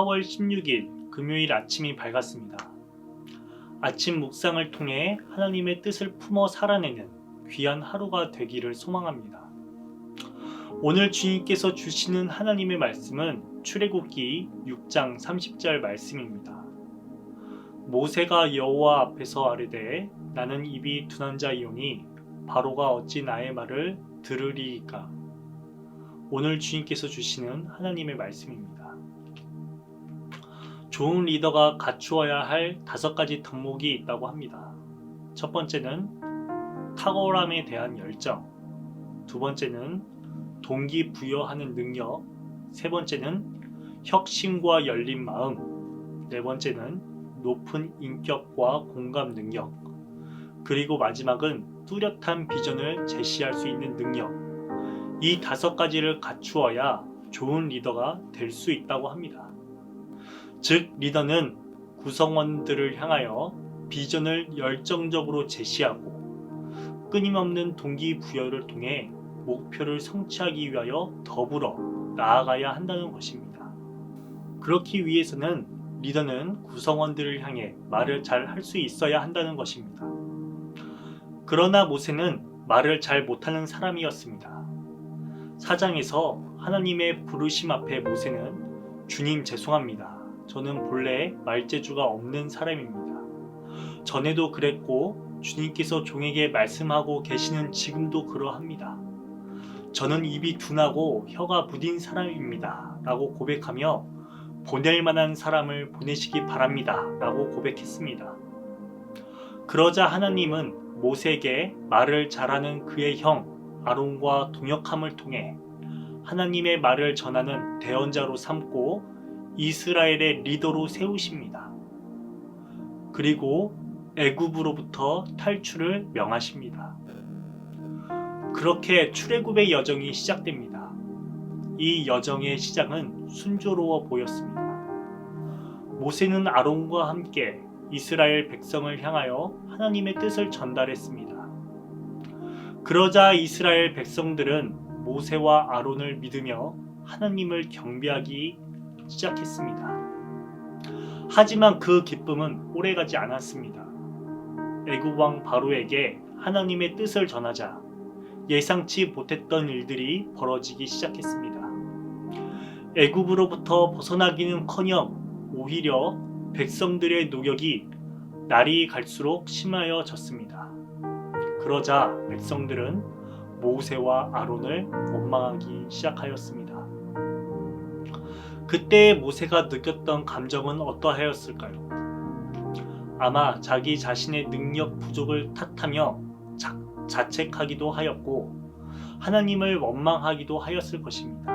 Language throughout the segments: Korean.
4월 16일 금요일 아침이 밝았습니다. 아침 묵상을 통해 하나님의 뜻을 품어 살아내는 귀한 하루가 되기를 소망합니다. 오늘 주님께서 주시는 하나님의 말씀은 출애굽기 6장 30절 말씀입니다. 모세가 여호와 앞에서 아뢰되 나는 입이 둔한 자이오니 바로가 어찌 나의 말을 들으리이까. 오늘 주님께서 주시는 하나님의 말씀입니다. 좋은 리더가 갖추어야 할 5가지 덕목이 있다고 합니다. 첫 번째는 탁월함에 대한 열정, 두 번째는 동기부여하는 능력, 세 번째는 혁신과 열린 마음, 네 번째는 높은 인격과 공감 능력, 그리고 마지막은 뚜렷한 비전을 제시할 수 있는 능력. 이 5가지를 갖추어야 좋은 리더가 될 수 있다고 합니다. 즉, 리더는 구성원들을 향하여 비전을 열정적으로 제시하고 끊임없는 동기부여를 통해 목표를 성취하기 위하여 더불어 나아가야 한다는 것입니다. 그렇기 위해서는 리더는 구성원들을 향해 말을 잘 할 수 있어야 한다는 것입니다. 그러나 모세는 말을 잘 못하는 사람이었습니다. 4장에서 하나님의 부르심 앞에 모세는 주님 죄송합니다. 저는 본래 말재주가 없는 사람입니다. 전에도 그랬고 주님께서 종에게 말씀하고 계시는 지금도 그러합니다. 저는 입이 둔하고 혀가 무딘 사람입니다. 라고 고백하며 보낼 만한 사람을 보내시기 바랍니다. 라고 고백했습니다. 그러자 하나님은 모세에게 말을 잘하는 그의 형 아론과 동역함을 통해 하나님의 말을 전하는 대언자로 삼고 이스라엘의 리더로 세우십니다. 그리고 애굽으로부터 탈출을 명하십니다. 그렇게 출애굽의 여정이 시작됩니다. 이 여정의 시작은 순조로워 보였습니다. 모세는 아론과 함께 이스라엘 백성을 향하여 하나님의 뜻을 전달했습니다. 그러자 이스라엘 백성들은 모세와 아론을 믿으며 하나님을 경배하기 시작했습니다. 하지만 그 기쁨은 오래가지 않았습니다. 애굽 왕 바로에게 하나님의 뜻을 전하자 예상치 못했던 일들이 벌어지기 시작했습니다. 애굽으로부터 벗어나기는커녕 오히려 백성들의 노력이 날이 갈수록 심해졌습니다. 그러자 백성들은 모세와 아론을 원망하기 시작하였습니다. 그때 모세가 느꼈던 감정은 어떠하였을까요? 아마 자기 자신의 능력 부족을 탓하며 자책하기도 하였고 하나님을 원망하기도 하였을 것입니다.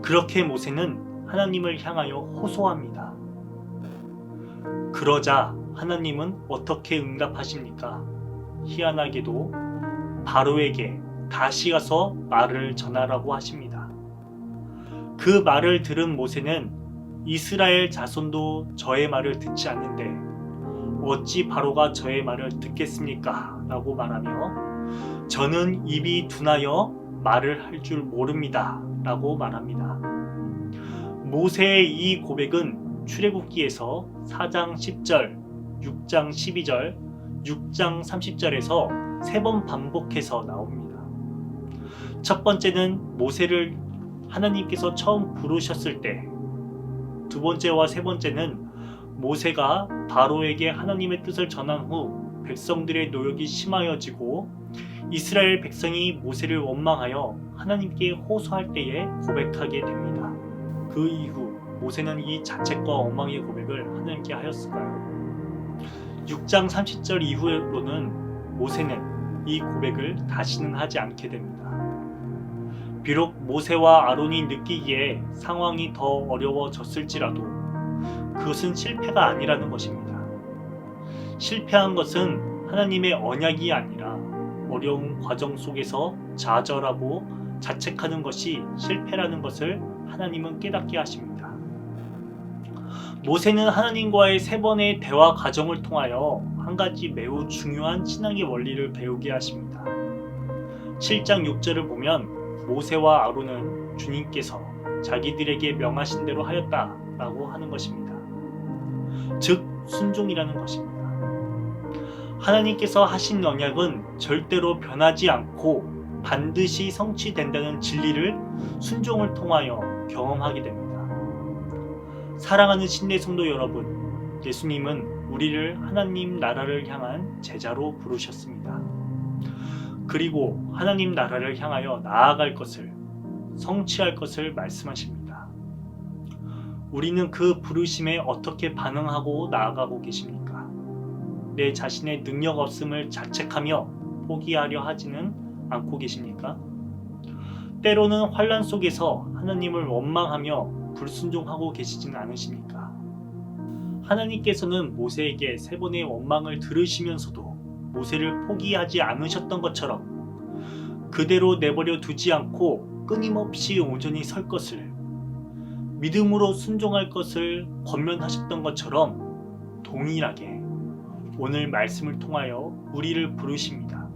그렇게 모세는 하나님을 향하여 호소합니다. 그러자 하나님은 어떻게 응답하십니까? 희한하게도 바로에게 다시 가서 말을 전하라고 하십니다. 그 말을 들은 모세는 이스라엘 자손도 저의 말을 듣지 않는데 어찌 바로가 저의 말을 듣겠습니까? 라고 말하며 저는 입이 둔하여 말을 할 줄 모릅니다. 라고 말합니다. 모세의 이 고백은 출애굽기에서 4장 10절, 6장 12절, 6장 30절에서 3번 반복해서 나옵니다. 첫 번째는 모세를 하나님께서 처음 부르셨을 때, 두 번째와 세 번째는 모세가 바로에게 하나님의 뜻을 전한 후 백성들의 노역이 심하여지고 이스라엘 백성이 모세를 원망하여 하나님께 호소할 때에 고백하게 됩니다. 그 이후 모세는 이 자책과 원망의 고백을 하나님께 하였을까요? 6장 30절 이후로는 모세는 이 고백을 다시는 하지 않게 됩니다. 비록 모세와 아론이 느끼기에 상황이 더 어려워졌을지라도 그것은 실패가 아니라는 것입니다. 실패한 것은 하나님의 언약이 아니라 어려운 과정 속에서 좌절하고 자책하는 것이 실패라는 것을 하나님은 깨닫게 하십니다. 모세는 하나님과의 3번의 대화 과정을 통하여 한 가지 매우 중요한 신앙의 원리를 배우게 하십니다. 7장 6절을 보면 모세와 아론은 주님께서 자기들에게 명하신 대로 하였다라고 하는 것입니다. 즉 순종이라는 것입니다. 하나님께서 하신 언약은 절대로 변하지 않고 반드시 성취된다는 진리를 순종을 통하여 경험하게 됩니다. 사랑하는 신뢰 성도 여러분, 예수님은 우리를 하나님 나라를 향한 제자로 부르셨습니다. 그리고 하나님 나라를 향하여 나아갈 것을, 성취할 것을 말씀하십니다. 우리는 그 부르심에 어떻게 반응하고 나아가고 계십니까? 내 자신의 능력 없음을 자책하며 포기하려 하지는 않고 계십니까? 때로는 환난 속에서 하나님을 원망하며 불순종하고 계시지는 않으십니까? 하나님께서는 모세에게 3번의 원망을 들으시면서도 모세를 포기하지 않으셨던 것처럼 그대로 내버려 두지 않고 끊임없이 온전히 설 것을, 믿음으로 순종할 것을 권면하셨던 것처럼 동일하게 오늘 말씀을 통하여 우리를 부르십니다.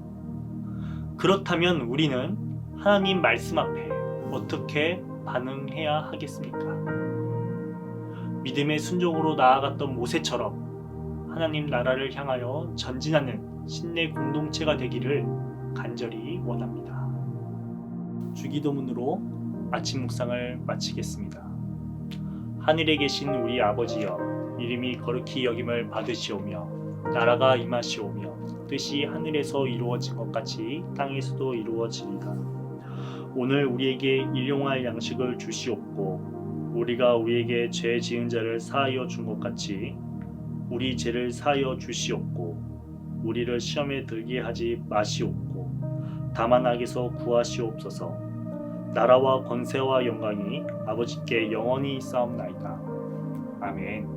그렇다면 우리는 하나님 말씀 앞에 어떻게 반응해야 하겠습니까? 믿음의 순종으로 나아갔던 모세처럼 하나님 나라를 향하여 전진하는 신뢰 공동체가 되기를 간절히 원합니다. 주기도문으로 아침 묵상을 마치겠습니다. 하늘에 계신 우리 아버지여, 이름이 거룩히 여김을 받으시오며 나라가 임하시오며 뜻이 하늘에서 이루어진 것 같이 땅에서도 이루어지리다. 오늘 우리에게 일용할 양식을 주시옵고 우리가 우리에게 죄 지은 자를 사하여 준 것 같이 우리 죄를 사하여 주시옵고 우리를 시험에 들게 하지 마시옵고 다만 악에서 구하시옵소서. 나라와 권세와 영광이 아버지께 영원히 있사옵나이다. 아멘.